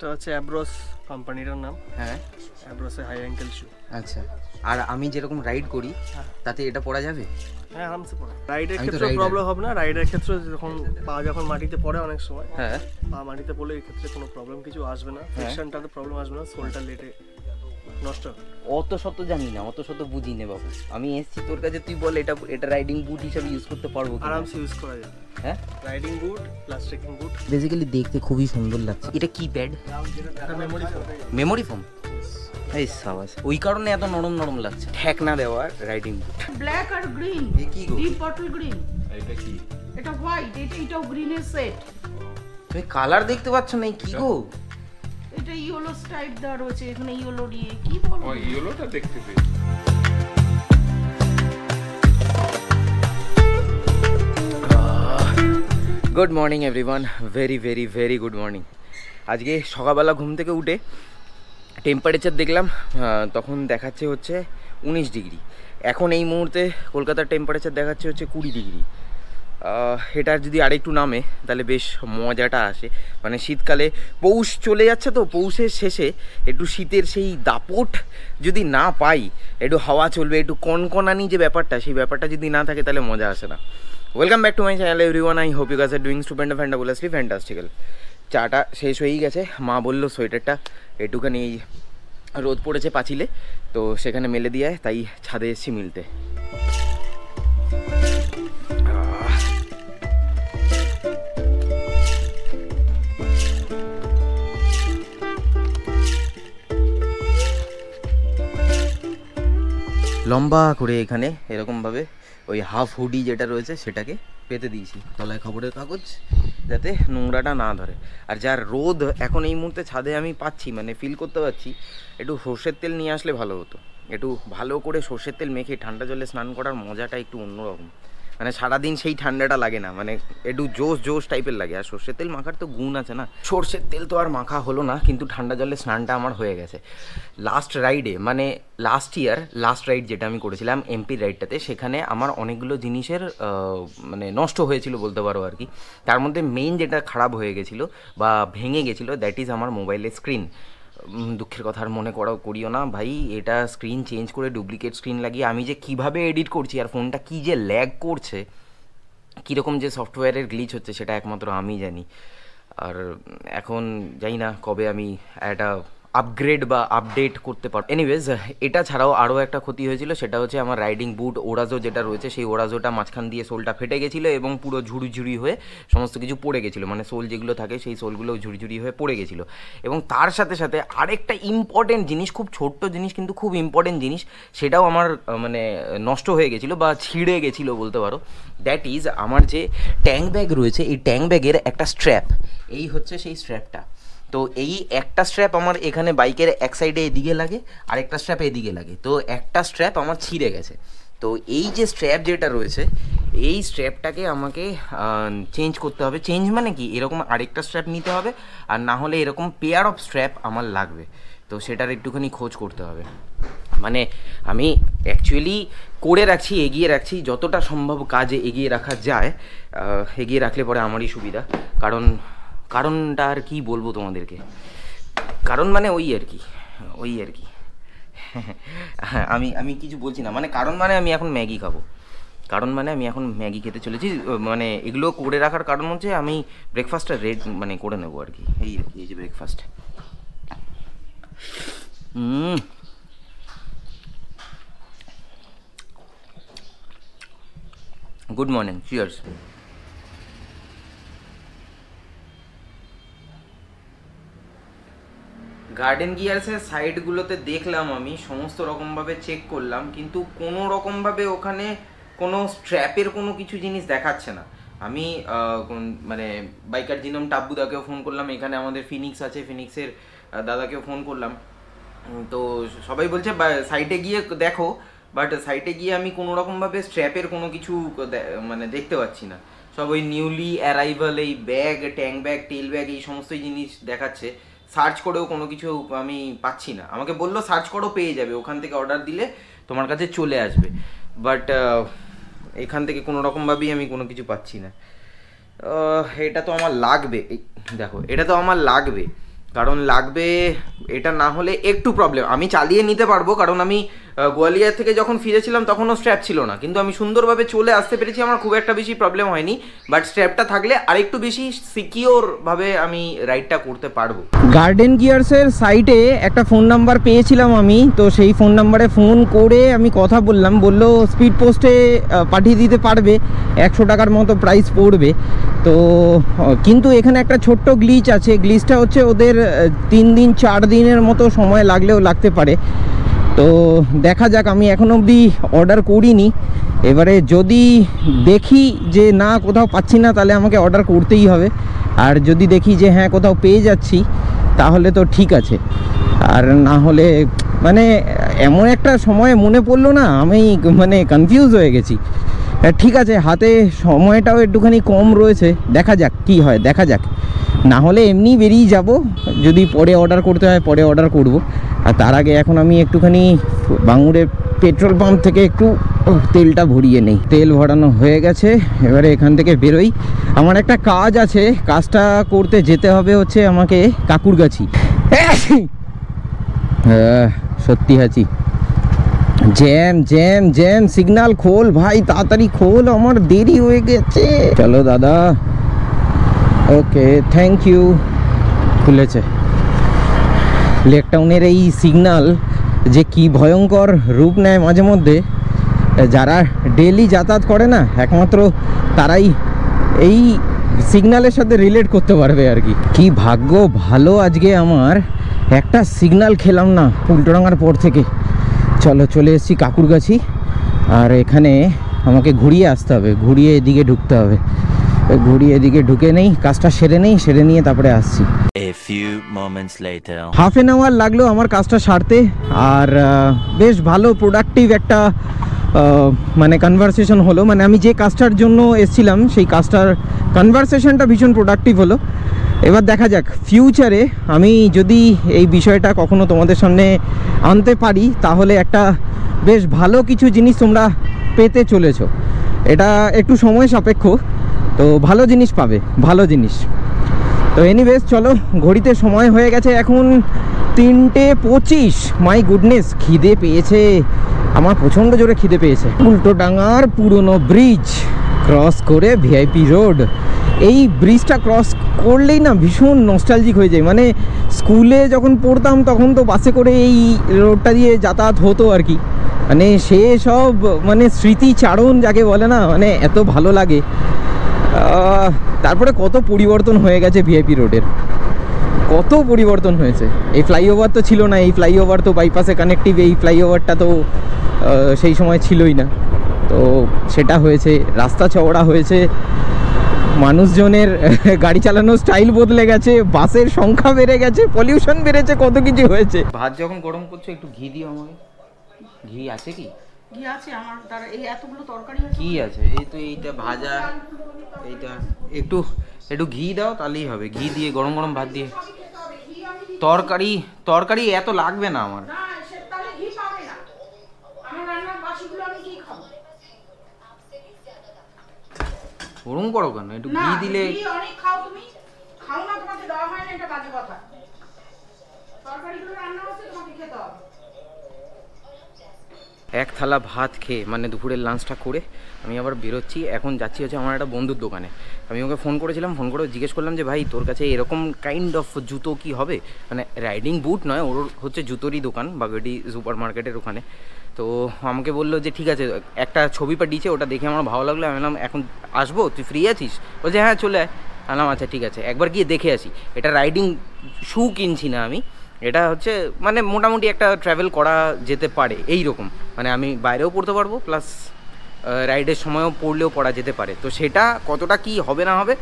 এটা হচ্ছে অ্যাব্রোস কোম্পানিটার নাম। হ্যাঁ, অ্যাব্রোসের হাই অ্যাঙ্কেল শু। আচ্ছা। আর আমি যেরকম রাইড করি তাতে এটা পরা যাবে? হ্যাঁ, আরামসে পড়ে। রাইডের আমি তো ক্ষেত্রে rider। প্রবলেম হবে না। রাইডের ক্ষেত্রে যখন মাটিতে পড়ে অনেক সময়, হ্যাঁ, পা মাটিতে পড়লে এই ক্ষেত্রে কোনো প্রবলেম কিছু আসবে না। ফ্রিকশনটাতে প্রবলেম আসবে না, সোলটা লেটে নষ্ট হবে। অত শত জানি না, অত শত বুঝি নে বাবু। আমি এসছি তোর কাছে, তুই বল এটা এটা রাইডিং বুট হিসেবে ইউজ করতে পারবো কিনা? আরামসে ইউজ করা যাবে। হ্যাঁ, রাইডিং বুট প্লাস ট্রেকিং বুট। বেসিক্যালি দেখতে খুবই সুন্দর লাগছে। এটা কি প্যাড? এটা মেমোরি ফোন। Memory foam? এই সাবাস, ওই কারণে এত নরম নরম লাগছে। ঠেকনা দেওয়ার রাইডিং বুট। ব্ল্যাক আর গ্রিন, এ কি গো? Deep bottle green. এটা কি? এটা হোয়াইট, এটাও গ্রিনের সেট। তুমি কালার দেখতে পাচ্ছ না? এই কি গো? এটা ইয়েলো স্ট্রাইপ দেওয়া রয়েছে এখানে, ইয়েলো দিয়ে কি বলো? ও ইয়েলোটা দেখতে পেয়েছি। Good morning everyone, very very very good morning. আজকে সকালবেলা ঘুম থেকে উঠে টেম্পারেচার দেখলাম, তখন দেখাচ্ছে হচ্ছে 19 ডিগ্রি। এখন এই মুহূর্তে কলকাতার টেম্পারেচার দেখাচ্ছে হচ্ছে 20 ডিগ্রি। এটার যদি আরেকটু নামে তাহলে বেশ মজাটা আসে। মানে শীতকালে পৌষ চলে যাচ্ছে, তো পৌষের শেষে একটু শীতের সেই দাপট যদি না পাই, একটু হাওয়া চলবে, একটু কনকনানি যে ব্যাপারটা, সেই ব্যাপারটা যদি না থাকে তাহলে মজা আসে না। Welcome back to my channel everyone, I hope you guys are doing stupendabulously fantastical. চাটা শেষ হয়েই গেছে। মা বললো সোয়েটারটা একটুখানি রোদ পড়েছে পাঁচিলে, তো সেখানে মেলে দিয়ে তাই ছাদে এসেছি মিলতে। লম্বা করে এখানে এরকমভাবে ওই হাফ হুডি যেটা রয়েছে সেটাকে পেতে দিয়েছি তলায় খবরের কাগজ, যাতে নোংরাটা না ধরে। আর যার রোদ এখন এই মুহূর্তে ছাদে আমি পাচ্ছি, মানে ফিল করতে পারছি, একটু সর্ষের তেল নিয়ে আসলে ভালো হতো। একটু ভালো করে সর্ষের তেল মেখে ঠান্ডা জলে স্নান করার মজাটা একটু অন্যরকম। মানে সারাদিন সেই ঠান্ডাটা লাগে না, মানে একটু জোশ জোশ টাইপের লাগে। আর সর্ষের তেল মাখার তো গুণ আছে না। সর্ষের তেল তো আর মাখা হলো না, কিন্তু ঠান্ডা জলে স্নানটা আমার হয়ে গেছে। লাস্ট রাইডে, মানে লাস্ট ইয়ার লাস্ট রাইড যেটা আমি করেছিলাম এমপি রাইডটাতে, সেখানে আমার অনেকগুলো জিনিসের মানে নষ্ট হয়েছিল বলতে পারো আর কি। তার মধ্যে মেইন যেটা খারাপ হয়ে গেছিলো বা ভেঙে গেছিলো, দ্যাট ইজ আমার মোবাইলের স্ক্রিন। দুঃখের কথা আর মনে করিও না ভাই, এটা স্ক্রিন চেঞ্জ করে ডুপ্লিকেট স্ক্রিন লাগিয়ে আমি যে কিভাবে এডিট করছি, আর ফোনটা কী যে ল্যাগ করছে, কীরকম যে সফটওয়্যারের গ্লিচ হচ্ছে, সেটা একমাত্র আমি জানি। আর এখন জানি না কবে আমি একটা আপগ্রেড বা আপডেট করতে পারবো। এনিওয়েজ, এটা ছাড়াও আরও একটা ক্ষতি হয়েছিল, সেটা হচ্ছে আমার রাইডিং বুট ওরাজো যেটা রয়েছে, সেই ওরাজোটা মাঝখান দিয়ে সোলটা ফেটে গেছিলো এবং পুরো ঝুড়ি হয়ে সমস্ত কিছু পড়ে গেছিলো। মানে সোল যেগুলো থাকে সেই সোলগুলো ঝুড়ি হয়ে পড়ে গেছিলো। এবং তার সাথে সাথে আরেকটা ইম্পর্টেন্ট জিনিস, খুব ছোট্ট জিনিস কিন্তু খুব ইম্পর্টেন্ট জিনিস, সেটাও আমার মানে নষ্ট হয়ে গেছিলো বা ছিঁড়ে গেছিলো বলতে পারো। দ্যাট ইজ আমার যে ট্যাঙ্ক ব্যাগ রয়েছে, এই ট্যাঙ্ক ব্যাগের একটা স্ট্র্যাপ, এই হচ্ছে সেই স্ট্র্যাপটা। তো এই একটা স্ট্র্যাপ আমার এখানে বাইকের এক সাইডে এদিকে লাগে, আর একটা স্ট্র্যাপ এদিকে লাগে। তো একটা স্ট্র্যাপ আমার ছিঁড়ে গেছে। তো এই যে স্ট্র্যাপ যেটা রয়েছে, এই স্ট্র্যাপটাকে আমাকে চেঞ্জ করতে হবে। চেঞ্জ মানে কি, এরকম আরেকটা স্ট্র্যাপ নিতে হবে, আর না হলে এরকম পেয়ার অফ স্ট্র্যাপ আমার লাগবে। তো সেটার একটুখানি খোঁজ করতে হবে। মানে আমি অ্যাকচুয়ালি করে রাখছি, এগিয়ে রাখছি, যতটা সম্ভব কাজে এগিয়ে রাখা যায় এগিয়ে রাখলে পরে আমারই সুবিধা। কারণটা আর কি বলবো তোমাদেরকে, কারণ মানে ওই আর কি হ্যাঁ, আমি কিছু বলছি না। মানে কারণ মানে আমি এখন ম্যাগি খাবো, আমি এখন ম্যাগি খেতে চলেছি। মানে এগুলো করে রাখার কারণ হচ্ছে আমি ব্রেকফাস্টটা মানে করে নেবো আর কি। এই যে breakfast. Good morning, cheers. Garden গিয়ার্সের সাইডগুলোতে দেখলাম, আমি সমস্ত রকমভাবে চেক করলাম, কিন্তু কোনো রকমভাবে ওখানে কোনো স্ট্র্যাপের কোনো কিছু জিনিস দেখাচ্ছে না। আমি মানে বাইকার জিনম টাব্বুদাকেও ফোন করলাম, এখানে আমাদের ফিনিক্স আছে, ফিনিক্সের দাদাকেও ফোন করলাম। তো সবাই বলছে সাইটে গিয়ে দেখো, বাট সাইটে গিয়ে আমি কোনো রকমভাবে স্ট্র্যাপের কোনো কিছু মানে দেখতে পাচ্ছি না। সব ওই নিউলি অ্যারাইভাল এই ব্যাগ, ট্যাঙ্ক ব্যাগ, টেল ব্যাগ, এই সমস্ত জিনিস দেখাচ্ছে। সার্চ করেও কোনো কিছু আমি পাচ্ছি না। আমাকে বললো সার্চ করো, পেয়ে যাবে, ওখান থেকে অর্ডার দিলে তোমার কাছে চলে আসবে। বাট এখান থেকে কোনো রকমভাবেই আমি কোনো কিছু পাচ্ছি না। এটা তো আমার লাগবে, দেখো এটা তো আমার লাগবে। কারণ লাগবে, এটা না হলে একটু প্রবলেম। আমি চালিয়ে নিতে পারবো, কারণ আমি গোয়ালিয়র থেকে যখন ফিরেছিলাম তখনও স্ট্র্যাপ ছিল না, কিন্তু আমি সুন্দরভাবে চলে আসতে পেরেছি, আমার খুব একটা বেশি প্রবলেম হয়নি। বাট স্ট্র্যাপটা থাকলে আরেকটু বেশি সিকিওরভাবে আমি রাইডটা করতে পারবো। গার্ডেন গিয়ার্সের সাইটে একটা ফোন নাম্বার পেয়েছিলাম আমি, তো সেই ফোন নাম্বারে ফোন করে আমি কথা বললাম, বললো স্পিড পোস্টে পাঠিয়ে দিতে পারবে, 100 টাকার মতো প্রাইস পড়বে। তো কিন্তু এখানে একটা ছোট্ট গ্লিচ আছে, গ্লিচটা হচ্ছে ওদের 3 দিন 4 দিনের মতো সময় লাগলেও লাগতে পারে। তো দেখা যাক, আমি এখন অবধি অর্ডার করিনি, এবারে যদি দেখি যে না কোথাও পাচ্ছি না তাহলে আমাকে অর্ডার করতেই হবে, আর যদি দেখি যে হ্যাঁ কোথাও পেয়ে যাচ্ছি তাহলে তো ঠিক আছে, আর না হলে মানে এমন একটা সময় মনে পড়লো না, আমি মানে কনফিউজ হয়ে গেছি। ঠিক আছে, হাতে সময়টাও একটুখানি কম রয়েছে, দেখা যাক কি হয়, দেখা যাক, না হলে এমনি বেরিয়ে যাব, যদি পরে অর্ডার করতে হয় পরে অর্ডার করব। আর তার আগে এখন আমি একটুখানি বাঙুরের পেট্রোল পাম্প থেকে একটু তেলটা ভরিয়ে নেই। তেল ভরানো হয়ে গেছে, এবারে এখান থেকে বেরোই। আমার একটা কাজ আছে, কাজটা করতে যেতে হবে হচ্ছে আমাকে কাকুরগাছি। সত্যি হাঁচি, জ্যাম জ্যাম জ্যাম, সিগন্যাল খোল ভাই, তাড়াতাড়ি খোল, আমার দেরি হয়ে গেছে। চলো দাদা, ওকে থ্যাংক ইউ। খুলেছে। লেক টাউনের এই সিগন্যাল যে কি ভয়ঙ্কর রূপ নেয় মাঝে মধ্যে, যারা ডেলি যাতায়াত করে না একমাত্র তারাই এই সিগন্যালের সাথে রিলেট করতে পারবে আর কি। কি ভাগ্য ভালো আজকে আমার, একটা সিগন্যাল খেলাম না উল্টোডাঙার পর থেকে। চলো চলে এসেছি কাকুরগাছি, আর এখানে আমাকে ঘুরিয়ে আসতে হবে, ঘুরিয়ে এদিকে ঢুকতে হবে, ঘুরিয়ে এদিকে ঢুকে নেই, কাজটা সেরে নেই, সেরে নিয়ে তারপরে আসছি। হাফ এন আওয়ার লাগলো আমার কাজটা সারতে, আর বেশ ভালো প্রোডাক্টিভ একটা মানে কনভারসেশন হলো। মানে আমি যে কাজটার জন্য এসেছিলাম সেই কাজটার কনভারসেশনটা ভীষণ প্রোডাক্টিভ হলো। এবার দেখা যাক ফিউচারে আমি যদি এই বিষয়টা কখনো তোমাদের সামনে আনতে পারি তাহলে একটা বেশ ভালো কিছু জিনিস তোমরা পেতে চলেছো। এটা একটু সময় সাপেক্ষ, তো ভালো জিনিস পাবে, ভালো জিনিস। তো এনিওয়েজ চলো, ঘড়িতে সময় হয়ে গেছে এখন 3:25। মাই গুডনেস, খিদে পেয়েছে আমার, প্রচণ্ড জোরে খিদে পেয়েছে। উল্টোডাঙার পুরনো ব্রিজ ক্রস করে ভিআইপি রোড, এই ব্রিজটা ক্রস করলেই না ভীষণ নস্টালজিক হয়ে যায়। মানে স্কুলে যখন পড়তাম তখন তো বাসে করে এই রোডটা দিয়ে যাতায়াত হতো আর কি, মানে সে সব মানে স্মৃতিচারণ যাকে বলে না, মানে এত ভালো লাগে। তারপরে কত পরিবর্তন হয়ে গেছে ভিআইপি রোডের, কত পরিবর্তন হয়েছে। এই ফ্লাইওভার তো ছিল না, এই ফ্লাইওভার তো বাইপাসে কানেক্টিভ, এই ফ্লাইওভারটা তো সেই সময় ছিলই না, তো সেটা হয়েছে, রাস্তা চওড়া হয়েছে, মানুষজনের গাড়ি চালানোর স্টাইল বদলে গেছে, বাসের সংখ্যা বেড়ে গেছে, পলিউশন বেড়েছে, কত কিছু হয়েছে। ভাত যখন গরম করছো একটু ঘি দিও আমাকে। ঘি আছে কি? ঘি আছে আমার, তার এই এতগুলো তরকারি আছে। কি আছে? এই তো এইটা ভাজা, এইটা একটু একটু ঘি দাও তাহলেই হবে। ঘি দিয়ে গরম গরম ভাত দিয়ে তরকারি, তরকারি এত লাগবে না আমার। না সে তাহলে ঘি পাবে না, আমার রান্নার বাসিগুলো আমি কি খাবো? গরম করো কেন? একটু ঘি দিলে। ঘি অনেক খাও তুমি, খাও না, তোমাকে দেওয়া হয় না, এটা বাজে কথা। তরকারিগুলো রান্না হচ্ছে, তোমাকে খেতে হবে। এক থালা ভাত খেয়ে মানে দুপুরের লাঞ্চটা করে আমি আবার বেরোচ্ছি। এখন যাচ্ছি হচ্ছে আমার একটা বন্ধুর দোকানে। আমি ওকে ফোন করেছিলাম, ফোন করে জিজ্ঞেস করলাম যে ভাই তোর কাছে এরকম কাইন্ড অফ জুতো কি হবে, মানে রাইডিং বুট নয়, ওর হচ্ছে জুতোরই দোকান বাগেটি সুপার মার্কেটের ওখানে। তো আমাকে বললো যে ঠিক আছে, একটা ছবি পাঠিয়েছে, ওটা দেখে আমার ভালো লাগলো। আমি বললাম এখন আসবো, তুই ফ্রি আছিস? বলছে হ্যাঁ চলে আয়। বললাম আচ্ছা ঠিক আছে, একবার গিয়ে দেখে আসি। এটা রাইডিং শু কিনছি না আমি, এটা হচ্ছে মানে মোটামুটি একটা ট্রাভেল করা যেতে পারে এই রকম, মানে আমি বাইরেও পড়তে পারবো প্লাস রাইডের সময়ও পড়লেও পড়া যেতে পারে। তো সেটা কতটা কি হবে না হবে,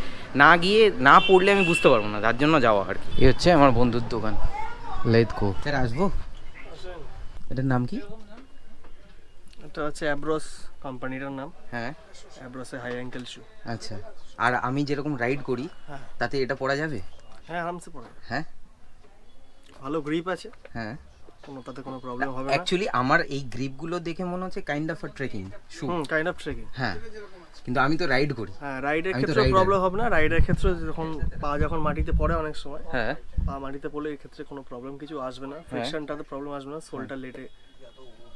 না গিয়ে না পড়লে আমি বুঝতে পারবো না, তার জন্য যাওয়া আর কি। এই হচ্ছে আমার বন্ধুর দোকান লেদকো। স্যার আসবো? এটার নাম কি? এটা হচ্ছে অ্যাব্রোস কোম্পানিটার নাম। হ্যাঁ, অ্যাব্রোসে হাই অ্যাঙ্কেল শু। আচ্ছা, আর আমি যেরকম রাইড করি তাতে এটা পরা যাবে? হ্যাঁ আরামসে পড়ে। হ্যাঁ, ভালো গ্রিপ আছে। হ্যাঁ, তাতে কোনো প্রবলেম হবে না। অ্যাকচুয়ালি আমার এই গ্রিপগুলো দেখে মনে হচ্ছে kind of a trekking shoe. Kind of trekking. হ্যাঁ, কিন্তু আমি তো রাইড করি। হ্যাঁ, রাইডের আমি তো ক্ষেত্রে rider। প্রবলেম হবে না। রাইডের ক্ষেত্রে যখন মাটিতে পড়ে অনেক সময়, হ্যাঁ পা মাটিতে পড়লে এই ক্ষেত্রে কোনো প্রবলেম কিছু আসবে না, ফ্রিকশনটাতে প্রবলেম আসবে না, সোলটা লেটে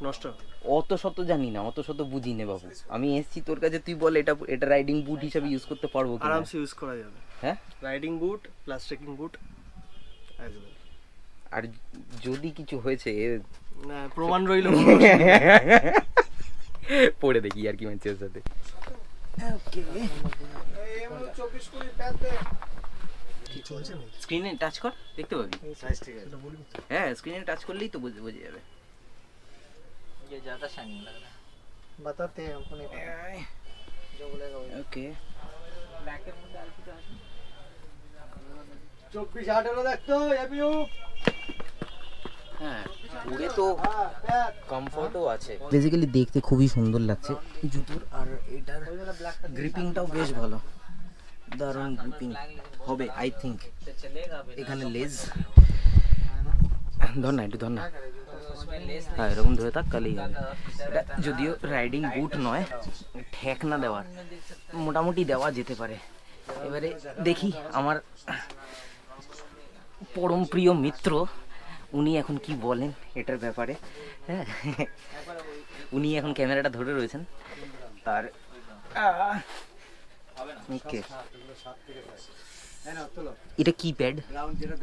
নষ্ট হবে। অত শত জানি না, অত শত বুঝি নে বাবু। আমি এসছি তোর কাছে, তুই বল এটা রাইডিং বুট হিসেবে ইউজ করতে পারবো কি? আরামসে ইউজ করা যাবে। হ্যাঁ, রাইডিং বুট প্লাস ট্রেকিং বুট একদম। আর যদি কিছু হয়েছে না, প্রমাণ রইল। পড়ে দেখি আর কি মানছে ওর সাথে। কি চলছে না? স্ক্রিনে টাচ কর, দেখতে পাবি। সাইজ ঠিক আছে, বলবি তো। হ্যাঁ, স্ক্রিনে টাচ করলেই তো বুঝে যাবে। ये ज्यादा शाइनिंग लग रहा है। बताते हैं हमको नहीं पता, जो बोलेगा वही। ওকে, ब्लैक के मुंडे आलू तो आलू 24-18 দেখতো এবিউ। হ্যাঁ পুরে তো কমফোর্টও আছে। বেসিক্যালি দেখতে খুবই সুন্দর লাগছে জুতোর, আর এটার গ্রিপিংটাও বেশ ভালো, দারুণ গ্রিপিং হবে আই থিঙ্ক। तो चलेगा भी এখানে লেজ ধর না, একটু ধর না। उसमें लेस হ্যাঁ, এরকম ধরে থাক কালেই হবে। এটা যদিও রাইডিং বুট নয়, ঠেক না দেওয়ার, মোটামুটি দেওয়া যেতে পারে। এবারে দেখি আমার পরম প্রিয় মিত্র উনি এখন কি বলেন এটার ব্যাপারে। হ্যাঁ, উনি এখন ক্যামেরাটা ধরে রয়েছেন তার। ওকে, এটা কি প্যাড?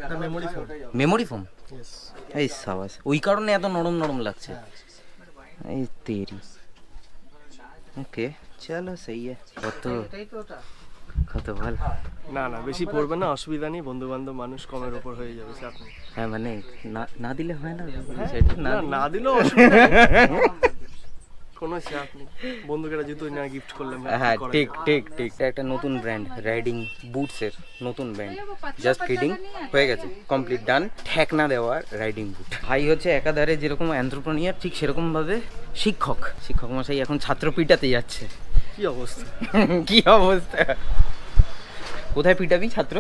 এটা memory phone. Memory foam? Yes. এই সাবাস, ওই কারণে এত নরম নরম লাগছে। এই তেরি। ওকে চলো, সেই কত কত ভালো। না না, বেশি পড়বে না, অসুবিধা নেই, বন্ধু বান্ধব মানুষ, কমের উপর হয়ে যাবে, চাপ নেই। হ্যাঁ মানে না দিলে হয় না, সেটা না না না দিলেও অসুবিধা নেই, কোনো চাপ নেই। বন্ধুকেরা জুতো না গিফট করলাম। হ্যাঁ ঠিক ঠিক ঠিক। এটা একটা নতুন ব্র্যান্ড, রাইডিং বুটসের নতুন ব্র্যান্ড। জাস্ট ফিটিং হয়ে গেছে, কমপ্লিট ডান। ঠেকনা দেওয়ার রাইডিং বুট। ভাই হচ্ছে একাধারে যেরকম এন্টারপ্রেনিয়ার, ঠিক সেরকম ভাবে শিক্ষক মশাই এখন ছাত্র পিটাতে যাচ্ছে। কি অবস্থা? কি অবস্থা? কোথায় পিটাবি ছাত্র?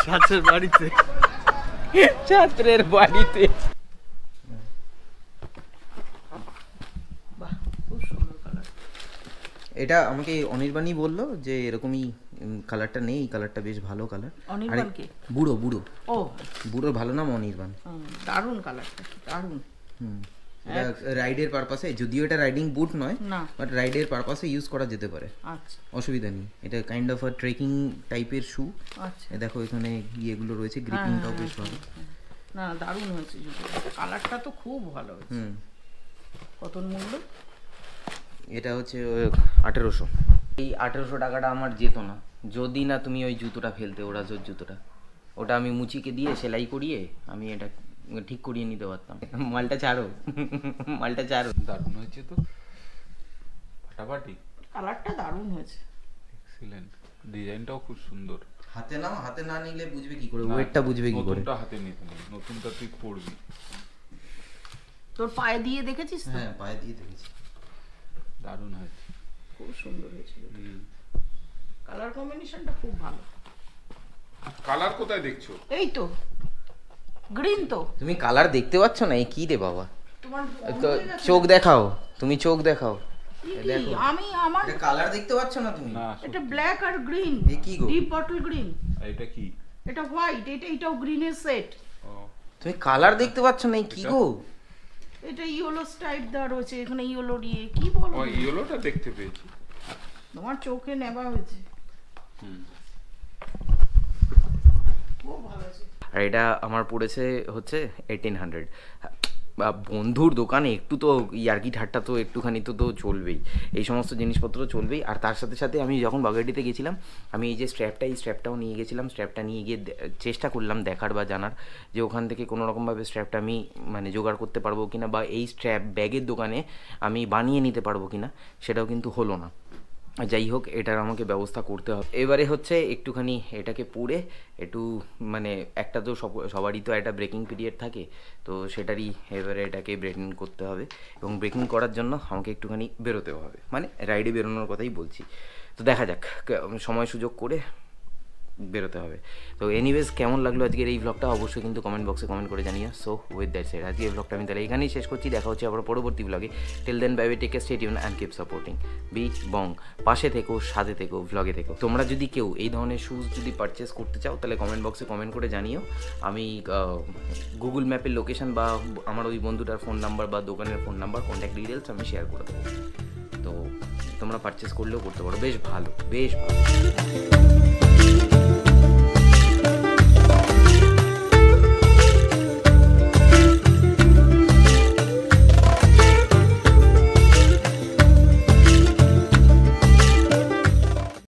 ছাত্রের বাড়িতে। ছাত্রের বাড়িতে। এটা আমাকে অনির্বাণই বললো যে এরকমই কালারটা নেই, এই কালারটা বেশ ভালো কালার। অনির্বাণ কে? বুড়ো ও বুড়োর ভালো নাম অনির্বাণ। দারুণ কালারটা, দারুণ। হুম, এটা রাইডের পারপাসে, যদিও এটা রাইডিং বুট নয়, না। বাট রাইডের পারপাসে ইউজ করা যেতে পারে, আচ্ছা অসুবিধা নেই। এটা কাইন্ড অফ আ ট্রেকিং টাইপের শু। আচ্ছা। দেখো এখানে ইয়েগুলো রয়েছে, গ্রিপিংটাও বেশ ভালো। না দারুণ হয়েছে জুতোটা, কালারটা তো খুব ভালো হয়েছে। হুম, কত মূল্য? এটা হচ্ছে 1800। এই 1800 টাকাটা আমার যেত না যদি না তুমি ওই জুতোটা ফেলতে, ওরাজোর জুতোটা। ওটা আমি মুচিকে দিয়ে সেলাই করিয়ে আমি এটা ঠিক করিয়ে নিতে পারতাম। মালটা ছাড়ো, মালটা ছাড়ো। দারুণ হয়েছে তো, ফাটাফাটি, কালারটা দারুণ হয়েছে। এক্সিলেন্ট, ডিজাইনটাও খুব সুন্দর। হাতে নাও, হাতে না নিলে বুঝবে কি করে, না, ওয়েটটা বুঝবে কি করে? নতুনটা হাতে নিতে নেই, নতুনটা তুই পড়বি। তোর পায়ে দিয়ে দেখেছিস তো? হ্যাঁ, পায়ে দিয়ে দেখেছি। দারুণ হয়েছে। খুব সুন্দর হয়েছিল, কালার কম্বিনেশনটা খুব ভালো। কালার কোথায় দেখছো? এই তো গ্রিন তো। তুমি কালার দেখতে পাচ্ছ না? এই কি রে বাবা, তোমার তো চোখ দেখাও, তুমি চোখ দেখাও। কি? আমি আমার এটা কালার দেখতে পাচ্ছ না তুমি? না, এটা ব্ল্যাক আর গ্রিন, এ কি গো? Deep bottle green. এটা কি? এটা হোয়াইট, এটাও গ্রিনের সেট। ও, তুমি কালার দেখতে পাচ্ছ না? এই কি গো? এটা ইয়েলো স্ট্রাইপ দেওয়া রয়েছে এখানে, ইয়েলো দিয়ে কি বলো? ও ইয়েলোটা দেখতে পেয়েছি। তোমার চোখে নেবা হয়েছে। হুম, খুব ভালো আছে। আর এটা আমার পড়েছে হচ্ছে 1800। বন্ধুর দোকানে একটু তো ইয়ার্কি ঠাট্টা তো একটুখানি তো চলবেই, এই সমস্ত জিনিসপত্র চলবেই। আর তার সাথে সাথে আমি যখন বাগাটিতে গেছিলাম, আমি এই যে স্ট্র্যাপটাও নিয়ে গেছিলাম। স্ট্র্যাপটা নিয়ে গিয়ে চেষ্টা করলাম দেখার বা জানার যে ওখান থেকে কোনো রকমভাবে স্ট্র্যাপটা আমি মানে জোগাড় করতে পারবো কিনা, বা এই স্ট্র্যাপ ব্যাগের দোকানে আমি বানিয়ে নিতে পারবো কিনা, সেটাও কিন্তু হলো না। যাই হোক, এটার আমাকে ব্যবস্থা করতে হবে। এবারে হচ্ছে একটুখানি এটাকে পরে একটু মানে একটা তো সবারই তো একটা ব্রেকিং পিরিয়ড থাকে, তো সেটারই এবারে এটাকে ব্রেকিং করতে হবে। এবং ব্রেকিং করার জন্য আমাকে একটুখানি বেরোতেও হবে, মানে রাইডে বেরোনোর কথাই বলছি। তো দেখা যাক সময় সুযোগ করে বেরোতে হবে। তো এনিওয়েজ কেমন লাগলো আজকের এই ব্লগটা অবশ্যই কিন্তু কমেন্ট বক্সে কমেন্ট করে জানিও। সো উইথ দ্যাট সেড আজকের ব্লগটা আমি তাহলে এখানেই শেষ করছি। দেখা হচ্ছে আবার পরবর্তী ব্লগে। Till then bye bye, take care, stay tune and keep supporting বি বং। পাশে থেকো, সাথে থেকো, ব্লগে থেকো। তোমরা যদি কেউ এই ধরনের শ্যুজ যদি পারচেস করতে চাও তাহলে কমেন্ট বক্সে কমেন্ট করে জানিও। আমি গুগল ম্যাপের লোকেশন বা আমার ওই বন্ধুটার ফোন নাম্বার বা দোকানের ফোন নাম্বার, কন্ট্যাক্ট ডিটেলস আমি শেয়ার করে দেবো। তো তোমরা পারচেস করলেও করতে পারো, বেশ ভালো, বেশ ভালো।